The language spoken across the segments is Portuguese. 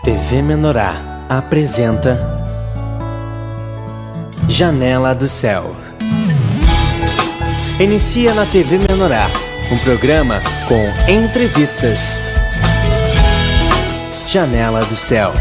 TV Menorá apresenta Janela do Céu. Inicia na TV Menorá um programa com entrevistas. Janela do Céu.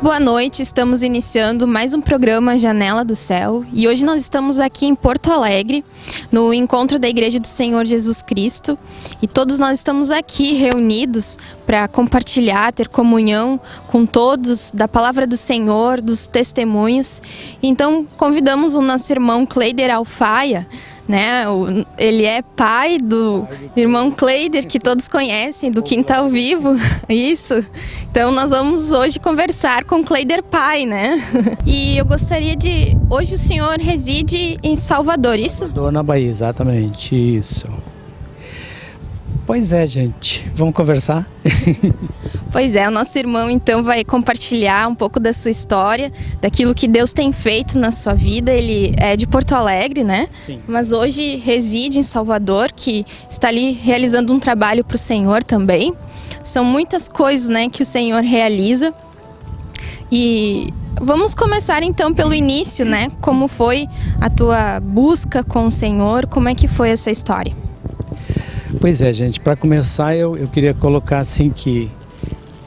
Boa noite, estamos iniciando mais um programa Janela do Céu e hoje nós estamos aqui em Porto Alegre, no encontro da Igreja do Senhor Jesus Cristo, e todos nós estamos aqui reunidos para compartilhar, ter comunhão com todos da Palavra do Senhor, dos testemunhos. Então convidamos o nosso irmão Cleider Alfaia, né? Ele é pai do irmão Cleider, que todos conhecem, do Quintal Vivo, isso. Então nós vamos hoje conversar com Cleider pai, né? E eu gostaria de... Hoje o senhor reside em Salvador, isso? Salvador, na Bahia, exatamente, isso. Pois é, gente, vamos conversar? Pois é, o nosso irmão então vai compartilhar um pouco da sua história, daquilo que Deus tem feito na sua vida. Ele é de Porto Alegre, né? Sim. Mas hoje reside em Salvador, que está ali realizando um trabalho para o Senhor também. São muitas coisas, né, que o Senhor realiza. E vamos começar então pelo início, né? Como foi a tua busca com o Senhor? Como é que foi essa história? Pois é, gente, para começar eu queria colocar assim que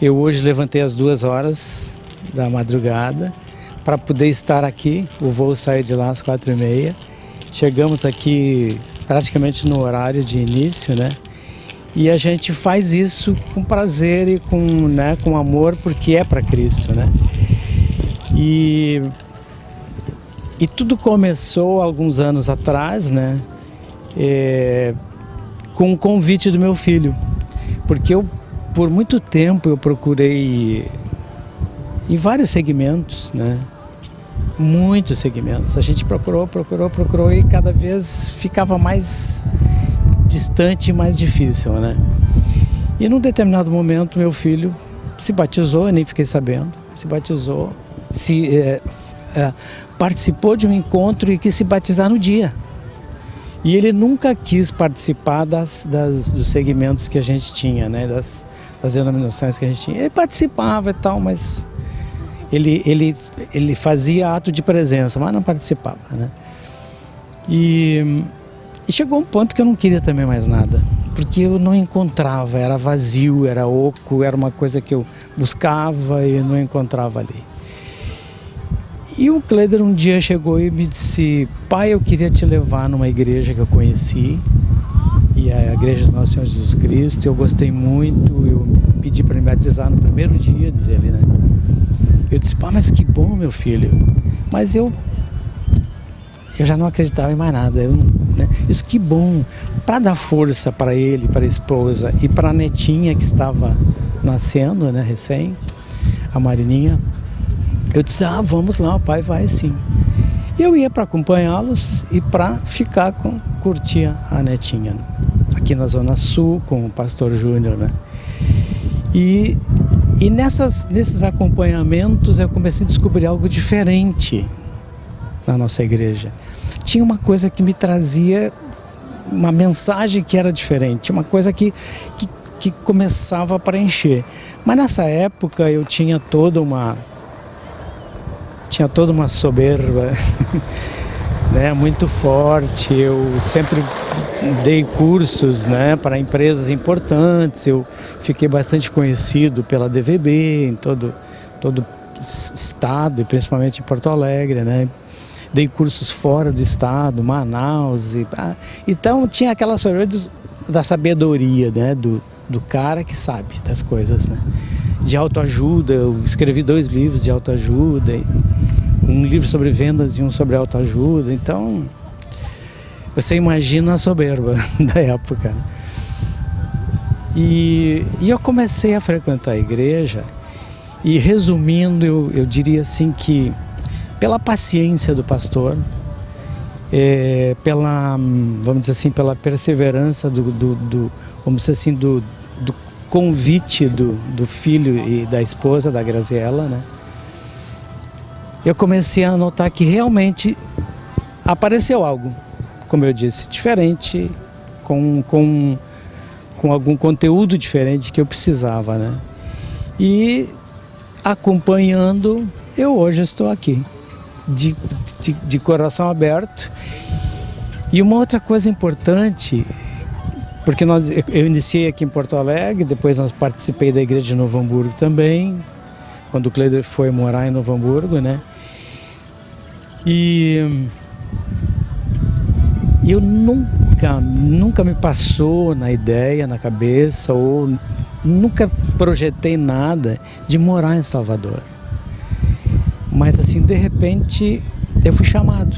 eu hoje levantei às 2 horas da madrugada para poder estar aqui. O voo saiu de lá às 4h30. Chegamos aqui praticamente no horário de início, né? E a gente faz isso com prazer e com amor, porque é para Cristo, né? E tudo começou alguns anos atrás, né? Com o convite do meu filho, porque por muito tempo eu procurei em vários segmentos, né? Muitos segmentos. A gente procurou e cada vez ficava mais distante e mais difícil, né? E num determinado momento meu filho se batizou, eu nem fiquei sabendo, se batizou, participou de um encontro e quis se batizar no dia. E ele nunca quis participar dos segmentos que a gente tinha, né? Das denominações que a gente tinha. Ele participava e tal, mas ele fazia ato de presença, mas não participava, né? E chegou um ponto que eu não queria também mais nada, porque eu não encontrava, era vazio, era oco, era uma coisa que eu buscava e não encontrava ali. E o Cleider um dia chegou e me disse: pai, eu queria te levar numa igreja que eu conheci, e é a Igreja do Nosso Senhor Jesus Cristo. Eu gostei muito, eu pedi para me batizar no primeiro dia, diz ele, né? Eu disse: pá, mas que bom, meu filho. Mas eu já não acreditava em mais nada, né? Isso, que bom, para dar força para ele, para a esposa e para a netinha que estava nascendo, né, recém, a Marininha. Eu disse: ah, vamos lá, o pai vai sim. Eu ia para acompanhá-los e para ficar curtir a netinha, né? Aqui na Zona Sul, com o pastor Júnior, né? E nesses acompanhamentos eu comecei a descobrir algo diferente na nossa igreja. Tinha uma coisa que me trazia uma mensagem que era diferente, uma coisa que começava a preencher. Mas nessa época eu tinha toda uma soberba, né, muito forte. Eu sempre dei cursos, né, para empresas importantes. Eu fiquei bastante conhecido pela DVB em todo estado, e principalmente em Porto Alegre, né? Dei cursos fora do estado, Manaus. Então tinha aquela soberba da sabedoria, né, do cara que sabe das coisas, né? De autoajuda. Eu escrevi 2 livros de autoajuda, um livro sobre vendas e um sobre autoajuda. Então, você imagina a soberba da época. E eu comecei a frequentar a igreja e, resumindo, eu diria assim que pela paciência do pastor, pela, vamos dizer assim, pela perseverança vamos dizer assim, do convite do filho e da esposa, da Graziella, né? Eu comecei a notar que realmente apareceu algo, como eu disse, diferente, com algum conteúdo diferente que eu precisava, né? E acompanhando, eu hoje estou aqui, de coração aberto. E uma outra coisa importante, porque eu iniciei aqui em Porto Alegre, depois nós participei da igreja de Novo Hamburgo também, quando o Cleider foi morar em Novo Hamburgo, né? E eu nunca me passou na ideia, na cabeça, ou nunca projetei nada de morar em Salvador. Mas assim, de repente, eu fui chamado.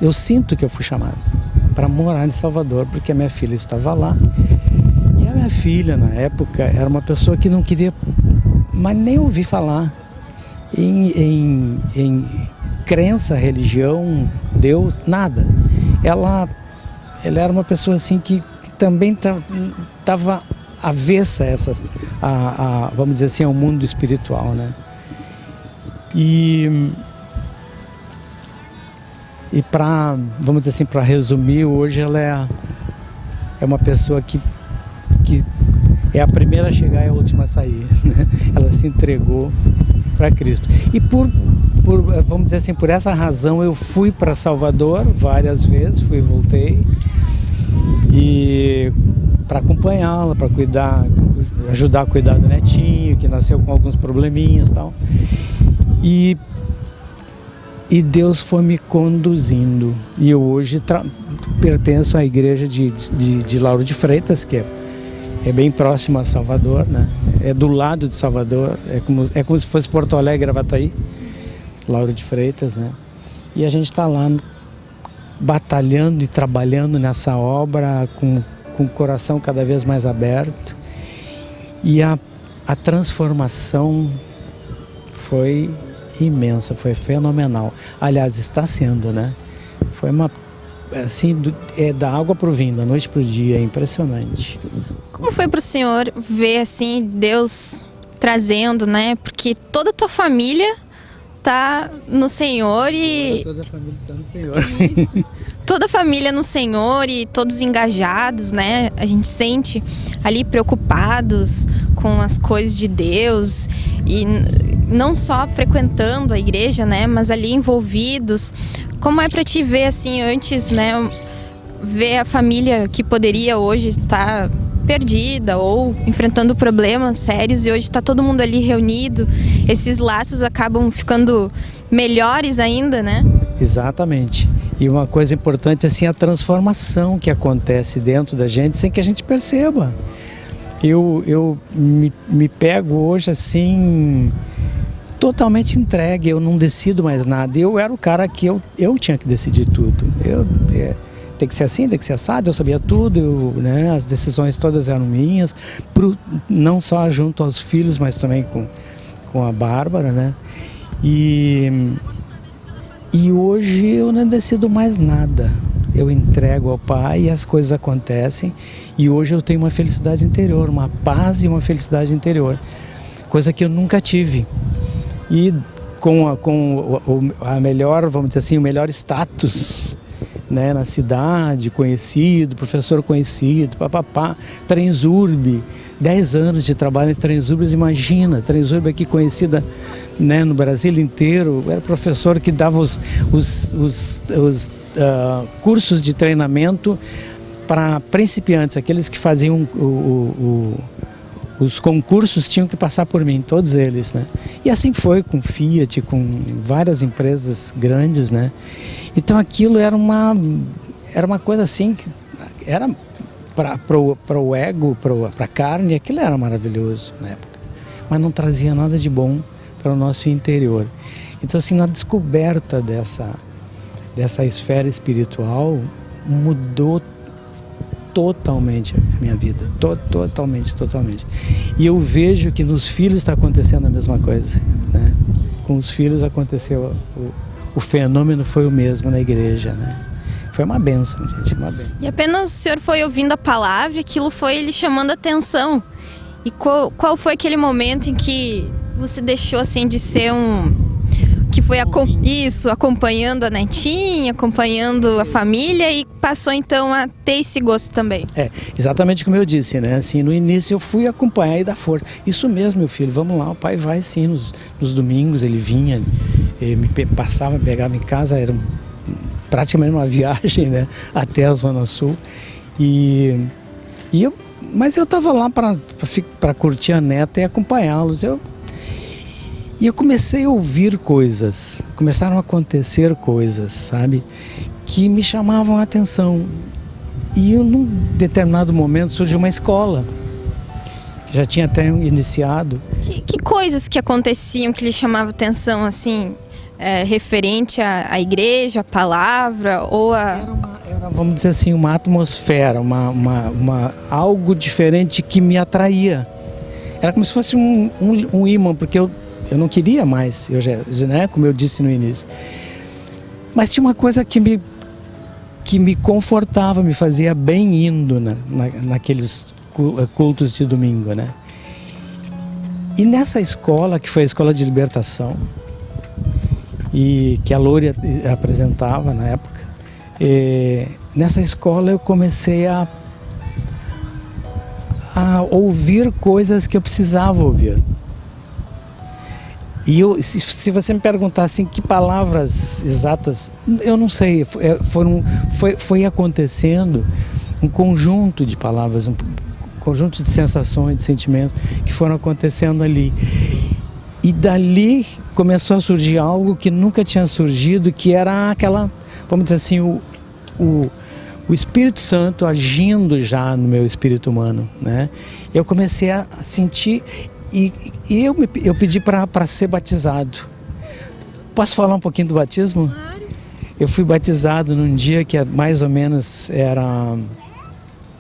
Eu sinto que eu fui chamado para morar em Salvador, porque a minha filha estava lá. E a minha filha, na época, era uma pessoa que não queria mas nem ouvir falar em crença, religião, Deus, nada. Ela era uma pessoa assim que também estava avessa vamos dizer assim, ao mundo espiritual, né? E para, vamos dizer assim, para resumir, hoje ela é uma pessoa que é a primeira a chegar e a última a sair, né? Ela se entregou para Cristo. E vamos dizer assim, por essa razão eu fui para Salvador várias vezes, fui e voltei, e para acompanhá-la, para ajudar a cuidar do netinho, que nasceu com alguns probleminhas e tal. E Deus foi me conduzindo. E eu hoje pertenço à igreja de Lauro de Freitas, que é bem próximo a Salvador, né? É do lado de Salvador, é como se fosse Porto Alegre, Gravataí, Lauro de Freitas, né? E a gente está lá batalhando e trabalhando nessa obra com o coração cada vez mais aberto. E a transformação foi imensa, foi fenomenal. Aliás, está sendo, né? Foi assim, da água pro vinho, da noite pro dia, é impressionante. Como foi para o senhor ver assim Deus trazendo, né? Porque toda a tua família tá no Senhor e toda a família está no Senhor. Toda a família no Senhor e todos engajados, né? A gente sente ali preocupados com as coisas de Deus e não só frequentando a igreja, né? Mas ali envolvidos. Como é para ti ver assim antes, né? Ver a família que poderia hoje estar perdida ou enfrentando problemas sérios e hoje está todo mundo ali reunido. Esses laços acabam ficando melhores ainda, né? Exatamente. E uma coisa importante assim, a transformação que acontece dentro da gente sem que a gente perceba. Eu me pego hoje assim totalmente entregue, eu não decido mais nada. Eu era o cara que eu tinha que decidir tudo. Tem que ser assim, tem que ser assado, eu sabia tudo, né? As decisões todas eram minhas, não só junto aos filhos, mas também com a Bárbara, né? E hoje eu não decido mais nada. Eu entrego ao Pai e as coisas acontecem. E hoje eu tenho uma felicidade interior, uma paz e uma felicidade interior. Coisa que eu nunca tive. E com a melhor, vamos dizer assim, o melhor status, né, na cidade, conhecido, professor conhecido, papapá, Transurb, 10 anos de trabalho em Transurb, imagina, Transurb aqui conhecida, né, no Brasil inteiro, eu era professor que dava os cursos de treinamento para principiantes, aqueles que faziam os concursos tinham que passar por mim, todos eles, né? E assim foi com Fiat, com várias empresas grandes, né? Então aquilo era uma coisa assim, que era para o ego, para a carne, aquilo era maravilhoso na época. Mas não trazia nada de bom para o nosso interior. Então assim, na descoberta dessa esfera espiritual, mudou totalmente a minha vida, totalmente. E eu vejo que nos filhos está acontecendo a mesma coisa, né? Com os filhos aconteceu o fenômeno foi o mesmo na igreja, né? Foi uma bênção, gente, uma bênção. E apenas o senhor foi ouvindo a palavra, aquilo foi lhe chamando a atenção. E qual foi aquele momento em que você deixou assim de ser que foi acompanhando a netinha, acompanhando a família e passou então a ter esse gosto também? Exatamente como eu disse, né? Assim, no início eu fui acompanhar e dar força. Isso mesmo, meu filho, vamos lá, o pai vai sim, nos domingos ele vinha, me passava, me pegava em casa, era praticamente uma viagem, né? Até a Zona Sul. Mas eu estava lá para curtir a neta e acompanhá-los. E eu comecei a ouvir coisas, começaram a acontecer coisas, sabe, que me chamavam a atenção. E num determinado momento surgiu uma escola, que já tinha até iniciado. Que coisas que aconteciam que lhe chamavam a atenção, assim, referente à igreja, à palavra, ou a... Era, vamos dizer assim, uma atmosfera, algo diferente que me atraía. Era como se fosse um imã, porque eu não queria mais, né, como eu disse no início. Mas tinha uma coisa que me confortava, me fazia bem indo naqueles cultos de domingo, né? E nessa escola, que foi a Escola de Libertação, e que a Lore apresentava na época, nessa escola eu comecei a ouvir coisas que eu precisava ouvir. E se você me perguntar assim, que palavras exatas, eu não sei, foi acontecendo um conjunto de palavras, um conjunto de sensações, de sentimentos que foram acontecendo ali. E dali começou a surgir algo que nunca tinha surgido, que era aquela, vamos dizer assim, o Espírito Santo agindo já no meu espírito humano, né? Eu comecei a sentir... E eu pedi para ser batizado. Posso falar um pouquinho do batismo? Claro. Eu fui batizado num dia que mais ou menos era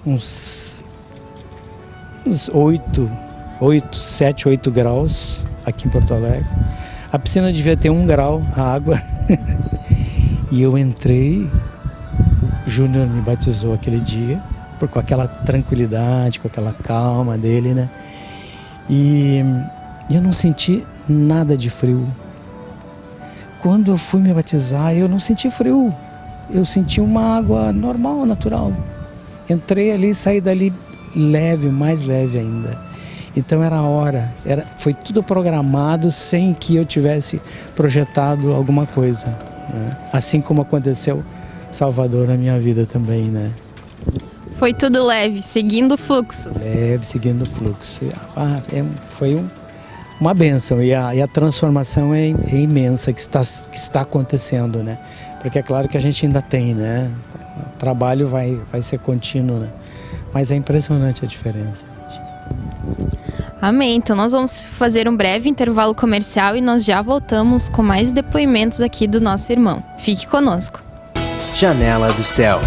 uns 7, 8 graus aqui em Porto Alegre. A piscina devia ter 1 grau, a água. E eu entrei, o Júnior me batizou aquele dia, com aquela tranquilidade, com aquela calma dele, né? E eu não senti nada de frio. Quando eu fui me batizar, eu não senti frio. Eu senti uma água normal, natural. Entrei ali, saí dali leve, mais leve ainda. Então era a hora. Foi tudo programado sem que eu tivesse projetado alguma coisa, né? Assim como aconteceu Salvador na minha vida também, né? Foi tudo leve, seguindo o fluxo. Leve, seguindo o fluxo. Foi uma bênção. E a transformação é imensa que está acontecendo, né? Porque é claro que a gente ainda tem, né? O trabalho vai ser contínuo, né? Mas é impressionante a diferença. Amém. Então nós vamos fazer um breve intervalo comercial e nós já voltamos com mais depoimentos aqui do nosso irmão. Fique conosco. Janela do Céu.